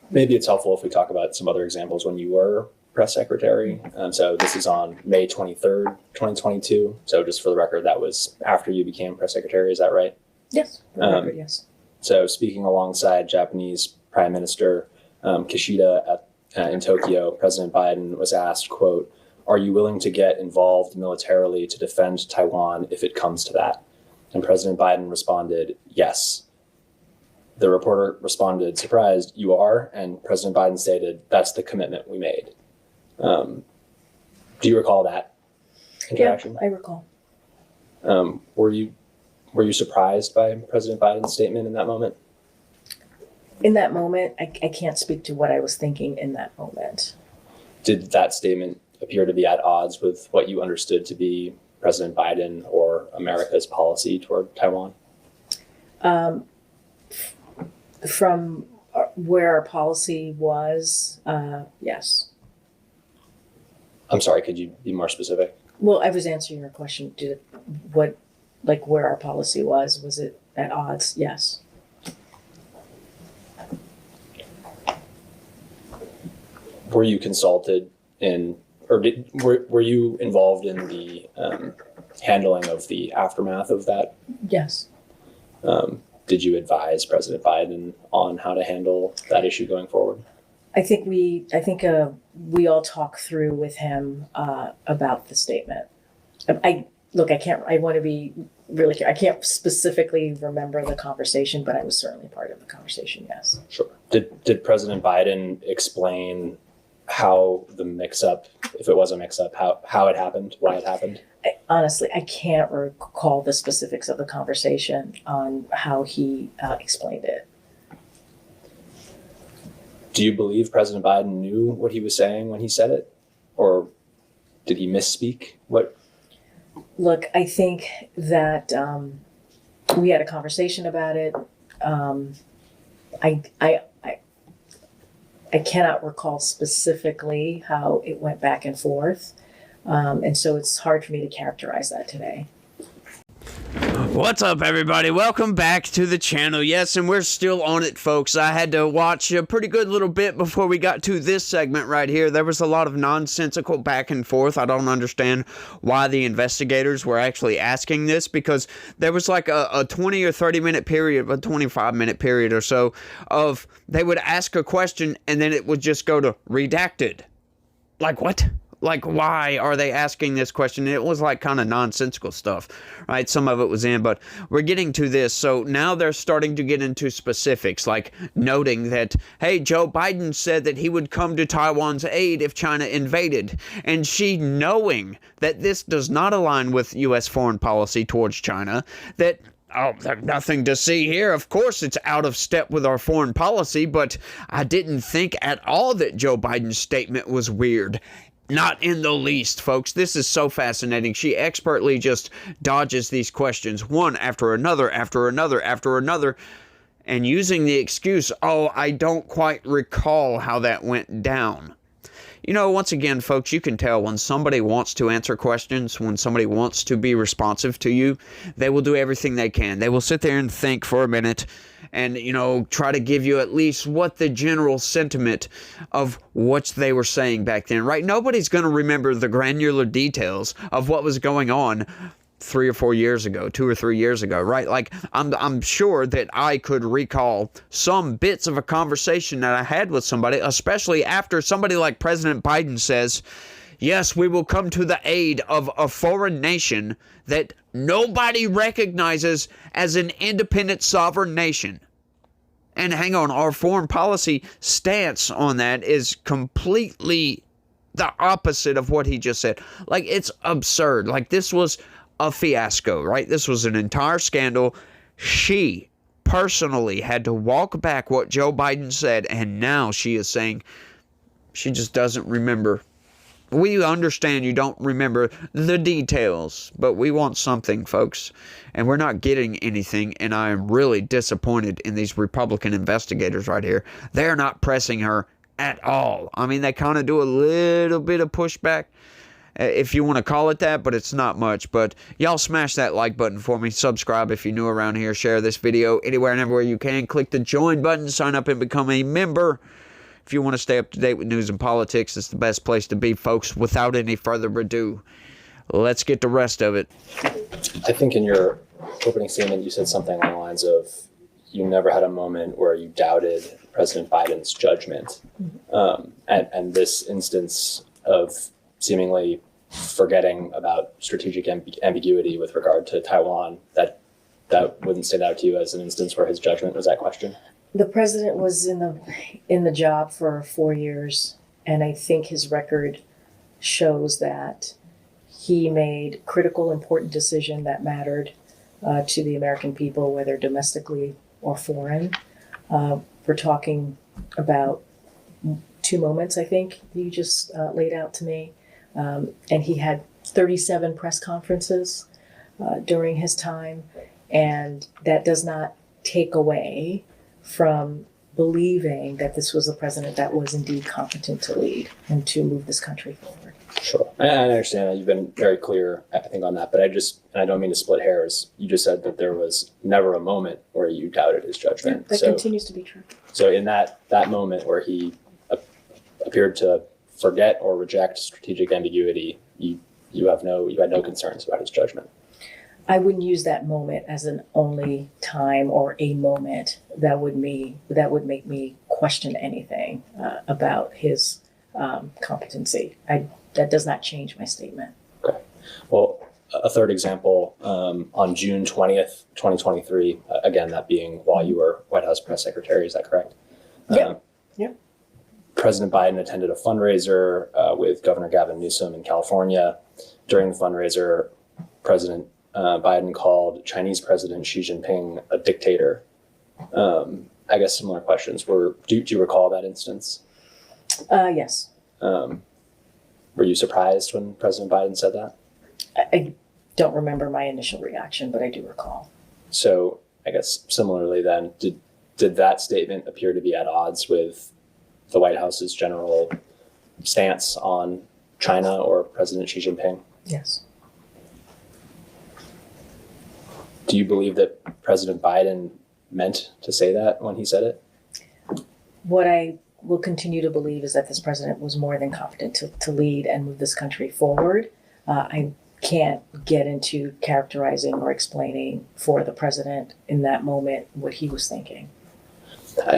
Maybe it's helpful if we talk about some other examples when you were press secretary. So this is on May 23rd, 2022. So just for the record, that was after you became press secretary. Is that right? Yes. Yes. So speaking alongside Japanese Prime Minister Kishida in Tokyo, President Biden was asked, quote, "Are you willing to get involved militarily to defend Taiwan if it comes to that?" And President Biden responded, "Yes." The reporter responded, "Surprised, you are?" And President Biden stated, "That's the commitment we made." Do you recall that interaction? Yeah, I recall. Were you surprised by President Biden's statement in that moment? In that moment, I can't speak to what I was thinking in that moment. Did that statement appear to be at odds with what you understood to be President Biden or America's policy toward Taiwan? From where our policy was, yes. I'm sorry, could you be more specific? Well, I was answering your question. Where our policy was it at odds? Yes. Were you consulted were you involved in the handling of the aftermath of that? Yes. Did you advise President Biden on how to handle that issue going forward? I think we all talked through with him about the statement. I want to be really clear. I can't specifically remember the conversation, but I was certainly part of the conversation. Yes. Sure. Did President Biden explain how the mix-up, if it was a mix-up, how it happened, why it happened? Honestly, I can't recall the specifics of the conversation on how he explained it. Do you believe President Biden knew what he was saying when he said it? Or did he misspeak? What? Look, I think that we had a conversation about it. I cannot recall specifically how it went back and forth. And so it's hard for me to characterize that today. What's up, everybody? Welcome back to the channel. Yes, and we're still on it, folks. I had to watch a pretty good little bit before we got to this segment right here. There was a lot of nonsensical back and forth. I don't understand why the investigators were actually asking this, because there was like a 20 or 30 minute period, a 25-minute period or so of they would ask a question and then it would just go to redacted. Like, what? Like, why are they asking this question? It was like kind of nonsensical stuff, right? Some of it was in, but we're getting to this. So now they're starting to get into specifics, like noting that, hey, Joe Biden said that he would come to Taiwan's aid if China invaded. And she, knowing that this does not align with U.S. foreign policy towards China, that oh, there's nothing to see here. Of course, it's out of step with our foreign policy, but I didn't think at all that Joe Biden's statement was weird. Not in the least, folks. This is so fascinating. She expertly just dodges these questions one after another, after another, after another, and using the excuse, oh, I don't quite recall how that went down. You know, once again, folks, you can tell when somebody wants to answer questions, when somebody wants to be responsive to you, they will do everything they can. They will sit there and think for a minute and, you know, try to give you at least what the general sentiment of what they were saying back then, right? Nobody's going to remember the granular details of what was going on 3 or 4 years ago, 2 or 3 years ago, right? Like, I'm sure that I could recall some bits of a conversation that I had with somebody, especially after somebody like President Biden says, yes, we will come to the aid of a foreign nation that nobody recognizes as an independent sovereign nation. And hang on, our foreign policy stance on that is completely the opposite of what he just said. Like, it's absurd. Like, this was a fiasco, right? This was an entire scandal. She personally had to walk back what Joe Biden said, and now she is saying she just doesn't remember. We understand you don't remember the details, but we want something, folks, and we're not getting anything, and I am really disappointed in these Republican investigators right here. They're not pressing her at all. I mean, they kind of do a little bit of pushback, if you want to call it that, but it's not much. But y'all smash that like button for me. Subscribe if you're new around here. Share this video anywhere and everywhere you can. Click the join button. Sign up and become a member. If you want to stay up to date with news and politics, it's the best place to be, folks. Without any further ado, let's get the rest of it. I think in your opening statement, you said something along the lines of you never had a moment where you doubted President Biden's judgment. And this instance of seemingly forgetting about strategic ambiguity with regard to Taiwan, that wouldn't stand out to you as an instance where his judgment was at question? The president was in the job for 4 years, and I think his record shows that he made critical, important decision that mattered to the American people, whether domestically or foreign. We're talking about 2 moments, I think, you just laid out to me. And he had 37 press conferences during his time, and that does not take away from believing that this was a president that was indeed competent to lead and to move this country forward. Sure. I understand that. You've been very clear, I think, on that. But I don't mean to split hairs. You just said that there was never a moment where you doubted his judgment. That continues to be true. So in that moment where he appeared to forget or reject strategic ambiguity, you had no concerns about his judgment. I wouldn't use that moment as an only time or a moment that would make me question anything about his competency. That does not change my statement. Okay. Well, a third example, on June 20th, 2023, again, that being while you were White House press secretary, is that correct? Yeah. President Biden attended a fundraiser with Governor Gavin Newsom in California. During the fundraiser, President Biden called Chinese President Xi Jinping a dictator. I guess similar questions. Do you recall that instance? Yes. Were you surprised when President Biden said that? I don't remember my initial reaction, but I do recall. So I guess similarly then, did that statement appear to be at odds with the White House's general stance on China or President Xi Jinping? Yes. Do you believe that President Biden meant to say that when he said it? What I will continue to believe is that this president was more than competent to lead and move this country forward. I can't get into characterizing or explaining for the president in that moment what he was thinking.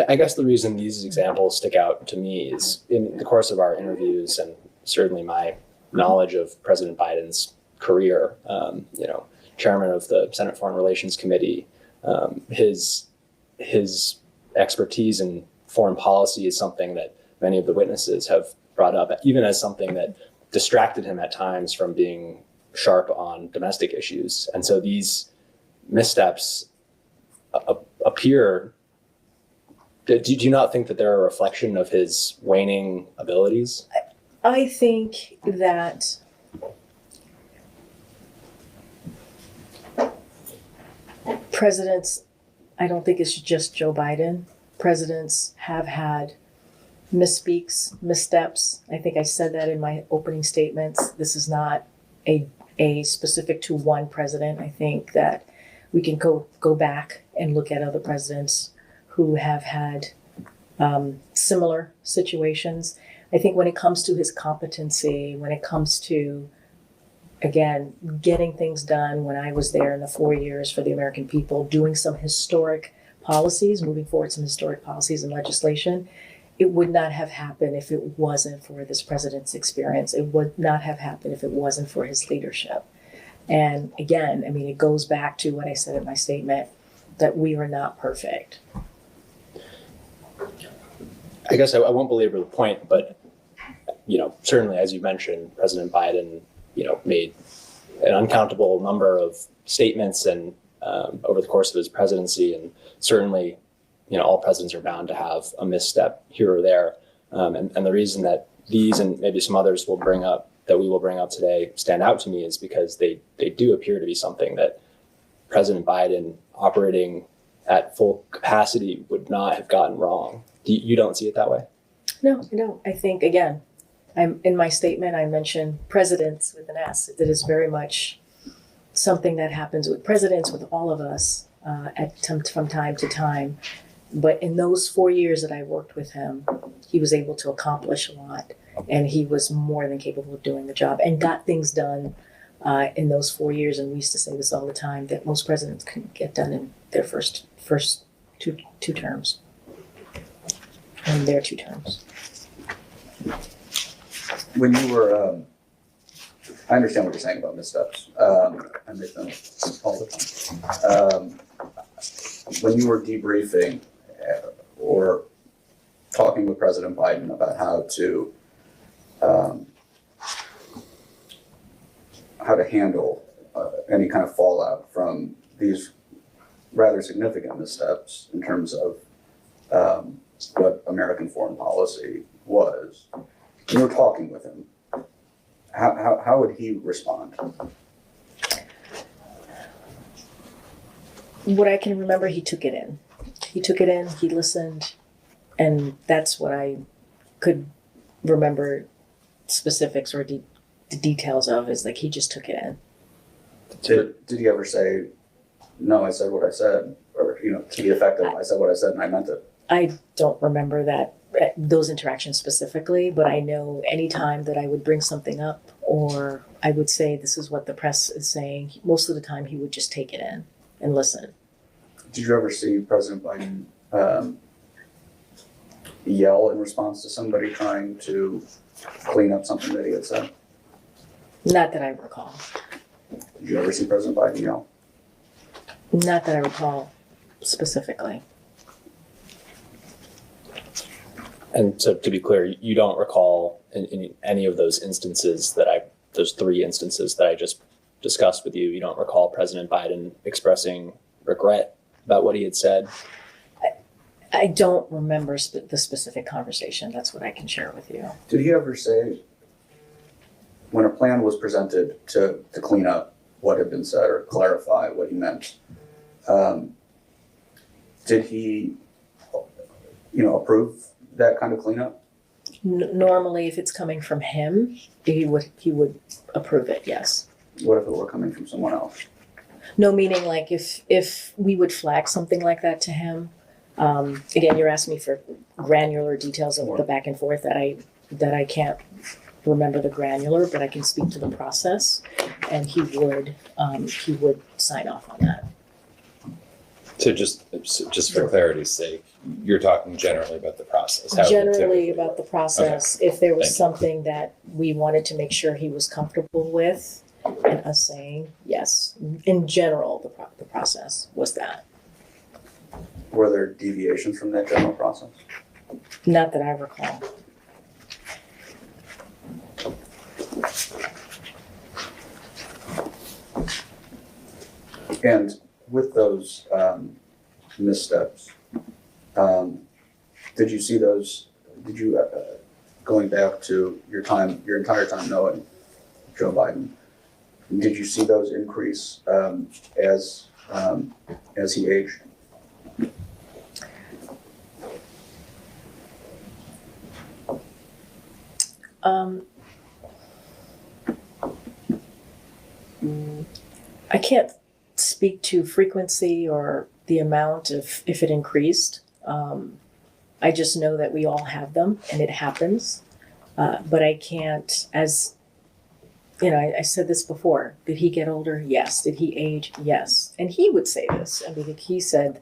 I guess the reason these examples stick out to me is in the course of our interviews and certainly my knowledge of President Biden's career, chairman of the Senate Foreign Relations Committee, his expertise in foreign policy is something that many of the witnesses have brought up, even as something that distracted him at times from being sharp on domestic issues. And so these missteps appear. Do you not think that they're a reflection of his waning abilities? I think that presidents, I don't think it's just Joe Biden. Presidents have had misspeaks, missteps. I think I said that in my opening statements. This is not a specific to one president. I think that we can go back and look at other presidents who have had similar situations. I think when it comes to his competency, when it comes to, again, getting things done when I was there in the 4 years for the American people, doing some historic policies, moving forward some historic policies and legislation, it would not have happened if it wasn't for this president's experience. It would not have happened if it wasn't for his leadership. And again, I mean, it goes back to what I said in my statement, that we are not perfect. I guess I won't belabor the point, but certainly, as you mentioned, President Biden, made an uncountable number of statements and over the course of his presidency, and certainly, all presidents are bound to have a misstep here or there. And the reason that these and maybe some others we will bring up today stand out to me is because they do appear to be something that President Biden, operating at full capacity, would not have gotten wrong. You don't see it that way? No, I don't. I think, again, In my statement, I mentioned presidents with an S. That is very much something that happens with presidents, with all of us from time to time. But in those 4 years that I worked with him, he was able to accomplish a lot, and he was more than capable of doing the job and got things done in those 4 years. And we used to say this all the time, that most presidents can get done in their first two terms, in their 2 terms. When you were, I understand what you're saying about missteps. I make them all the time. When you were debriefing or talking with President Biden about how to handle any kind of fallout from these rather significant missteps in terms of what American foreign policy was, you were talking with him. How would he respond? What I can remember, he took it in. He listened, and that's what I could remember specifics or the details of, is like he just took it in. Did he ever say, no, I said what I said, or, to the effect of, I said what I said and I meant it? I don't remember those interactions specifically, but I know anytime that I would bring something up or I would say, this is what the press is saying, most of the time he would just take it in and listen. Did you ever see President Biden yell in response to somebody trying to clean up something that he had said? Not that I recall. Did you ever see President Biden yell? Not that I recall specifically. And so, to be clear, you don't recall in any of those instances those 3 instances that I just discussed with you, you don't recall President Biden expressing regret about what he had said? I don't remember the specific conversation. That's what I can share with you. Did he ever say, when a plan was presented to clean up what had been said or clarify what he meant, did he, approve that kind of cleanup? Normally, if it's coming from him, he would approve it. Yes. What if it were coming from someone else? No, meaning like if we would flag something like that to him. Again, you're asking me for granular details of the back and forth that I can't remember the granular, but I can speak to the process, and he would sign off on that. So just for clarity's sake, you're talking generally about the process. How Generally about the process. Okay. If there was Thank you. something that we wanted to make sure he was comfortable with, and us saying yes. In general, the process was that. Were there deviations from that general process? Not that I recall. And with those missteps, did you see those? Did you, going back to your entire time knowing Joe Biden, did you see those increase as he aged? I can't speak to frequency or the amount if it increased. I just know that we all have them and it happens. But I can't, as you know, I said this before. Did he get older? Yes. Did he age? Yes. And he would say this. I mean, he said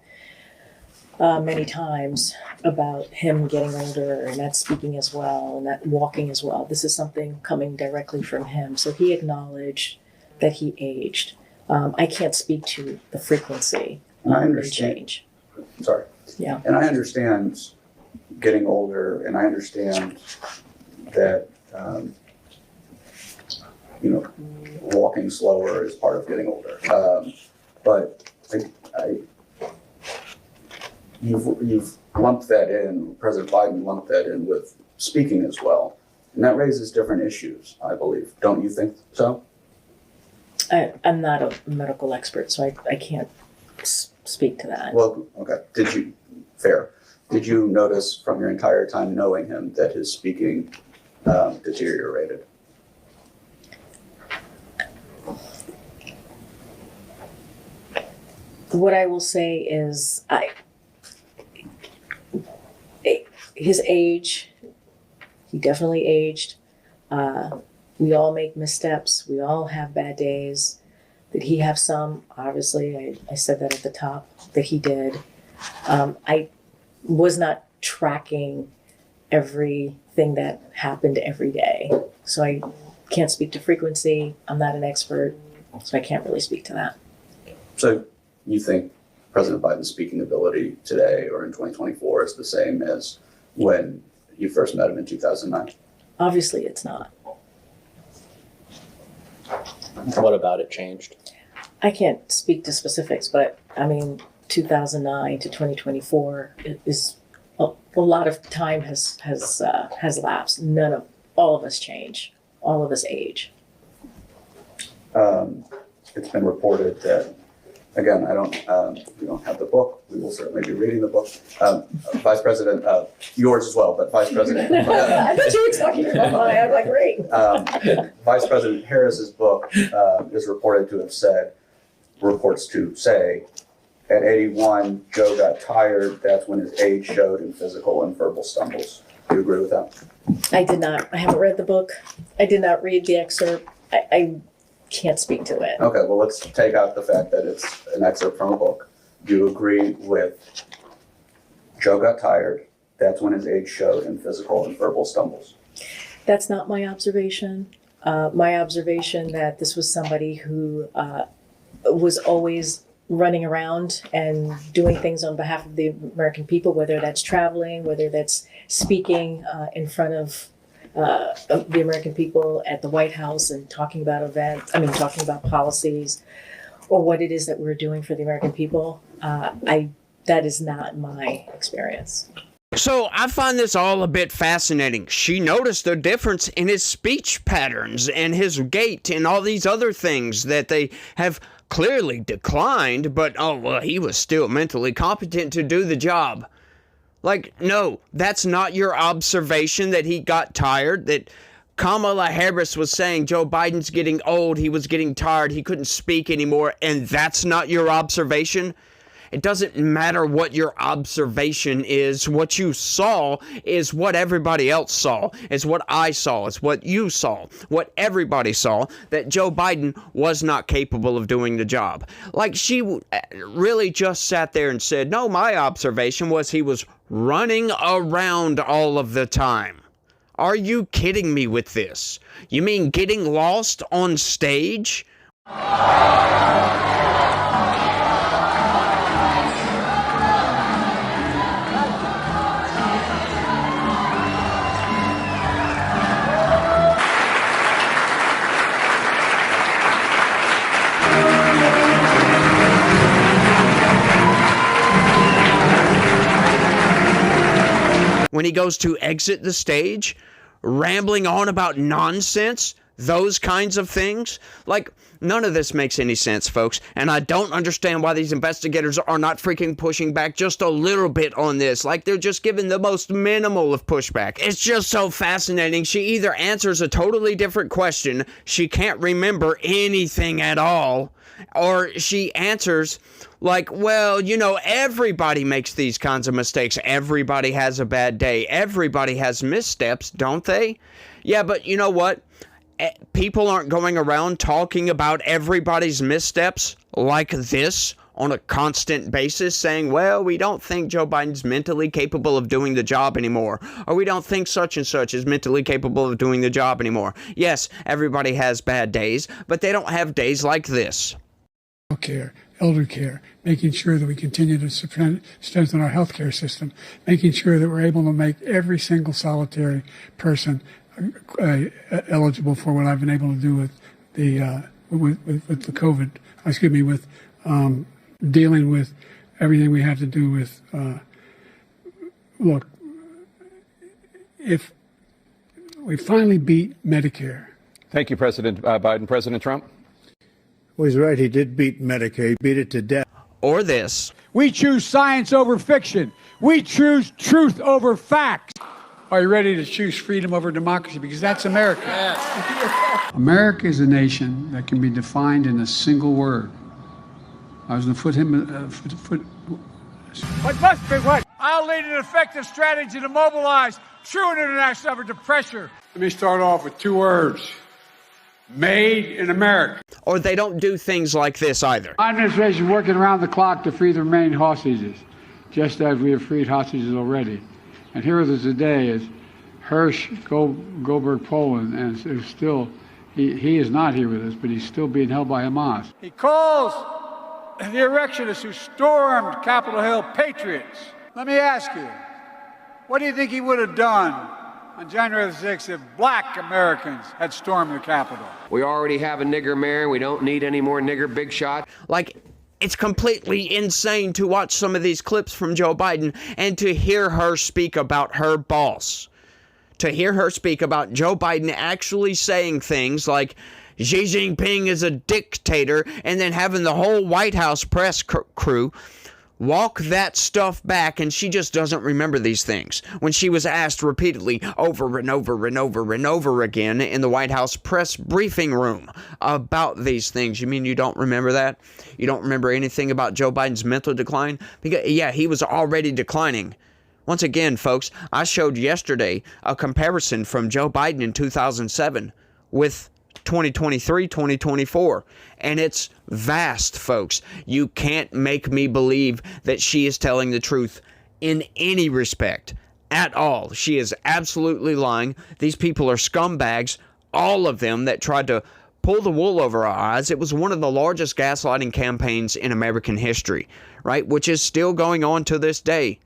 many times about him getting older and not speaking as well and not walking as well. This is something coming directly from him. So he acknowledged that he aged. I can't speak to the frequency I and understand. change. Sorry. Yeah. And I understand getting older, and I understand that walking slower is part of getting older. But you've lumped that in. President Biden lumped that in with speaking as well, and that raises different issues, I believe. Don't you think so? I'm not a medical expert, so I can't speak to that. Well, okay. Did you notice from your entire time knowing him that his speaking deteriorated? What I will say is, his age, he definitely aged. We all make missteps. We all have bad days. Did he have some? Obviously, I said that at the top, that he did. I was not tracking everything that happened every day. So I can't speak to frequency. I'm not an expert, so I can't really speak to that. So you think President Biden's speaking ability today or in 2024 is the same as when you first met him in 2009? Obviously, it's not. What about it changed? I can't speak to specifics, but I mean, 2009 to 2024 is a lot of time has lapsed. All of us change. All of us age. It's been reported that, again, we don't have the book. We will certainly be reading the book. Vice President, yours as well, but Vice President. I thought you were talking about mine. I'm like, great. Vice President Harris's book is reported to have said, reports to say, at 81, Joe got tired. That's when his age showed in physical and verbal stumbles. Do you agree with that? I did not. I haven't read the book. I did not read the excerpt. I can't speak to it. Okay, well, let's take out the fact that it's an excerpt from a book. Do you agree with Joe got tired? That's when his age showed in physical and verbal stumbles. That's not my observation. My observation that this was somebody who was always running around and doing things on behalf of the American people, whether that's traveling, whether that's speaking in front of the American people at the White House and talking about talking about policies or what it is that we're doing for the American people. That is not my experience. So I find this all a bit fascinating. She noticed a difference in his speech patterns and his gait and all these other things that they have clearly declined, but he was still mentally competent to do the job. Like, no, that's not your observation that he got tired, that Kamala Harris was saying Joe Biden's getting old, he was getting tired, he couldn't speak anymore, and that's not your observation? It doesn't matter what your observation is. What you saw is what everybody else saw. It's what I saw. It's what you saw. What everybody saw, that Joe Biden was not capable of doing the job. Like, she really just sat there and said, no, my observation was he was running around all of the time. Are you kidding me with this? You mean getting lost on stage? When he goes to exit the stage, rambling on about nonsense, those kinds of things. Like, none of this makes any sense, folks. And I don't understand why these investigators are not freaking pushing back just a little bit on this. Like, they're just giving the most minimal of pushback. It's just so fascinating. She either answers a totally different question, she can't remember anything at all, or she answers like, well, everybody makes these kinds of mistakes. Everybody has a bad day. Everybody has missteps, don't they? Yeah, but you know what? People aren't going around talking about everybody's missteps like this on a constant basis, saying, well, we don't think Joe Biden's mentally capable of doing the job anymore, or we don't think such and such is mentally capable of doing the job anymore. Yes, everybody has bad days, but they don't have days like this. Care, elder care, making sure that we continue to strengthen our healthcare system, making sure that we're able to make every single solitary person eligible for what I've been able to do with the with the COVID. With dealing with everything we have to do with. Look, if we finally beat Medicare. Thank you, President Biden. President Trump? Well, he's right. He did beat Medicare. He beat it to death. Or this. We choose science over fiction. We choose truth over facts. Are you ready to choose freedom over democracy? Because that's America. Yes. America is a nation that can be defined in a single word. I was going to What must be what? I'll lead an effective strategy to mobilize true international effort to pressure. Let me start off with 2 words. Made in America. Or they don't do things like this either. My administration is working around the clock to free the remaining hostages, just as we have freed hostages already. And here with us today is Hirsch Goldberg Poland, and is still, he is not here with us, but he's still being held by Hamas. He calls the erectionists who stormed Capitol Hill patriots. Let me ask you, what do you think he would have done on January the 6th if black Americans had stormed the Capitol? We already have a nigger mayor. We don't need any more nigger big shot. Like, it's completely insane to watch some of these clips from Joe Biden and to hear her speak about her boss. To hear her speak about Joe Biden actually saying things like Xi Jinping is a dictator, and then having the whole White House press crew walk that stuff back, and she just doesn't remember these things. When she was asked repeatedly over and over and over and over again in the White House press briefing room about these things. You mean you don't remember that? You don't remember anything about Joe Biden's mental decline? Because, yeah, he was already declining. Once again, folks, I showed yesterday a comparison from Joe Biden in 2007 with 2023, 2024, and it's vast, folks. You can't make me believe that she is telling the truth in any respect at all. She is absolutely lying. These people are scumbags, all of them, that tried to pull the wool over our eyes. It was one of the largest gaslighting campaigns in American history, right? Which is still going on to this day.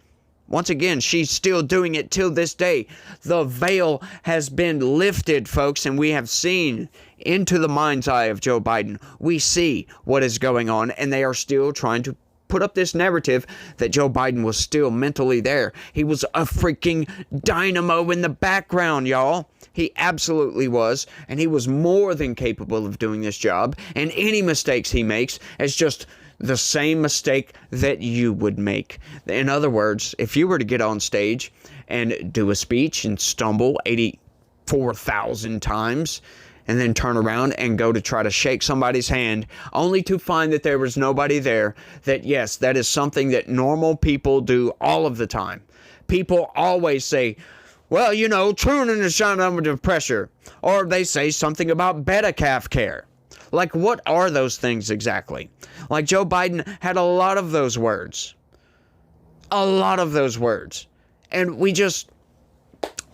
Once again, she's still doing it till this day. The veil has been lifted, folks, and we have seen into the mind's eye of Joe Biden. We see what is going on, and they are still trying to put up this narrative that Joe Biden was still mentally there. He was a freaking dynamo in the background, y'all. He absolutely was, and he was more than capable of doing this job, and any mistakes he makes is just the same mistake that you would make. In other words, if you were to get on stage and do a speech and stumble 84,000 times and then turn around and go to try to shake somebody's hand only to find that there was nobody there, that yes, that is something that normal people do all of the time. People always say, well, you know, Truman is shot under pressure, or they say something about beta calf care. Like, what are those things exactly? Like, Joe Biden had a lot of those words. A lot of those words. And we just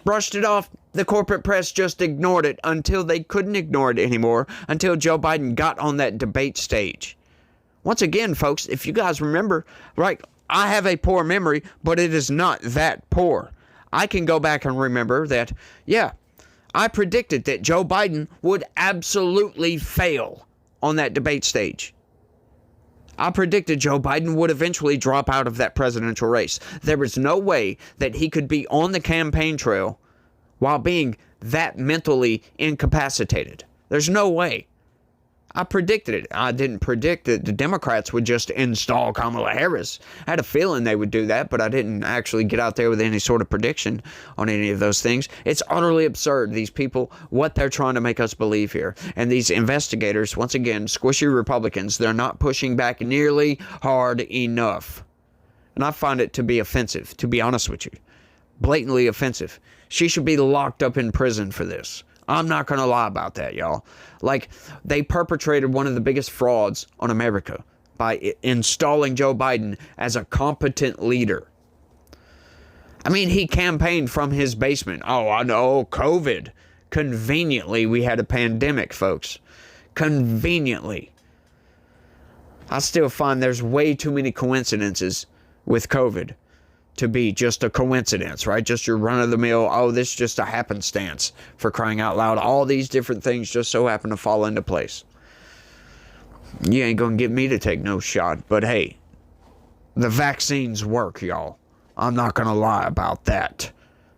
brushed it off. The corporate press just ignored it until they couldn't ignore it anymore, until Joe Biden got on that debate stage. Once again, folks, if you guys remember, right, I have a poor memory, but it is not that poor. I can go back and remember that, yeah, I predicted that Joe Biden would absolutely fail on that debate stage. I predicted Joe Biden would eventually drop out of that presidential race. There was no way that he could be on the campaign trail while being that mentally incapacitated. There's no way. I predicted it. I didn't predict that the Democrats would just install Kamala Harris. I had a feeling they would do that, but I didn't actually get out there with any sort of prediction on any of those things. It's utterly absurd, these people, what they're trying to make us believe here. And these investigators, once again, squishy Republicans, they're not pushing back nearly hard enough. And I find it to be offensive, to be honest with you. Blatantly offensive. She should be locked up in prison for this. I'm not going to lie about that, y'all. Like, they perpetrated one of the biggest frauds on America by installing Joe Biden as a competent leader. I mean, he campaigned from his basement. Oh, I know, COVID. Conveniently, we had a pandemic, folks. Conveniently. I still find there's way too many coincidences with COVID to be just a coincidence, right? Just your run-of-the-mill, oh, this is just a happenstance, for crying out loud. All these different things just so happen to fall into place. You ain't gonna get me to take no shot, but hey, the vaccines work, y'all. I'm not gonna lie about that.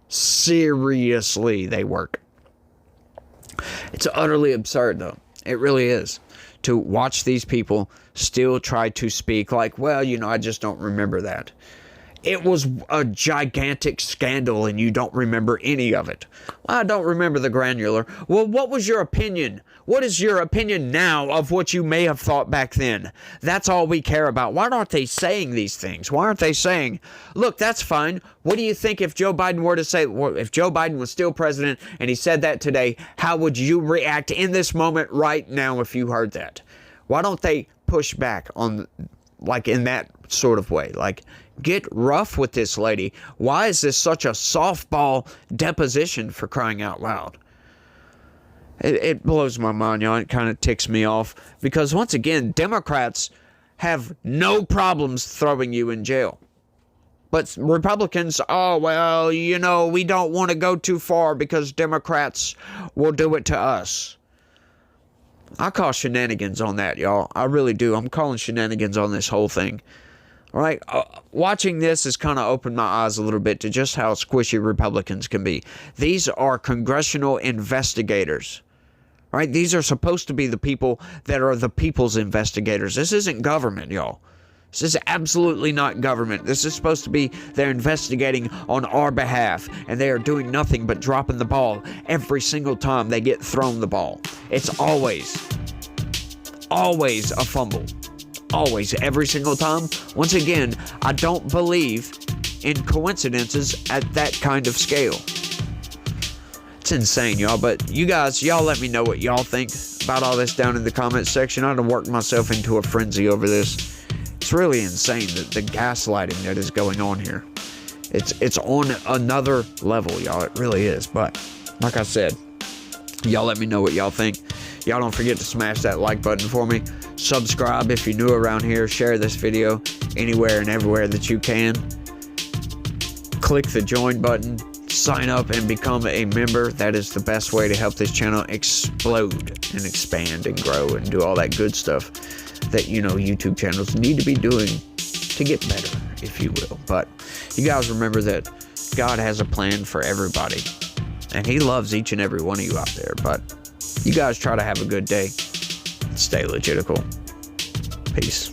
Seriously, they work. It's utterly absurd, though. It really is. To watch these people still try to speak like, well, you know, I just don't remember that. it was a gigantic scandal and you don't remember any of it. Well, I don't remember the granular. Well, what was your opinion? What is your opinion now of what you may have thought back then? That's all we care about. Why aren't they saying these things? Why aren't they saying, look, that's fine. What do you think if Joe Biden were to say, if Joe Biden was still president and he said that today, how would you react in this moment right now if you heard that? Why don't they push back on, like, in that sort of way? Like, get rough with this lady. Why is this such a softball deposition, for crying out loud? It blows my mind, y'all. It kind of ticks me off because, once again, Democrats have no problems throwing you in jail. But Republicans, oh, well, you know, we don't want to go too far because Democrats will do it to us. I call shenanigans on that, y'all. I really do. I'm calling shenanigans on this whole thing. All right, watching this has kind of opened my eyes a little bit to just how squishy Republicans can be. These are congressional investigators. All right, these are supposed to be the people that are the people's investigators. This isn't government, y'all. This is absolutely not government. This is supposed to be they're investigating on our behalf, and they are doing nothing but dropping the ball every single time they get thrown the ball. It's always a fumble. Always, every single time. Once again, I don't believe in coincidences at that kind of scale. It's insane, y'all. But you guys, y'all let me know what y'all think about all this down in the comments section. I'd have worked myself into a frenzy over this. It's really insane, the gaslighting that is going on here. It's on another level, y'all. It really is. But like I said, y'all let me know what y'all think. Y'all don't forget to smash that like button for me. Subscribe if you're new around here. Share this video anywhere and everywhere that you can. Click the join button. Sign up and become a member. That is the best way to help this channel explode and expand and grow and do all that good stuff that, you know, YouTube channels need to be doing to get better, if you will. But you guys remember that God has a plan for everybody, and He loves each and every one of you out there. But you guys try to have a good day. Stay legitical. Peace.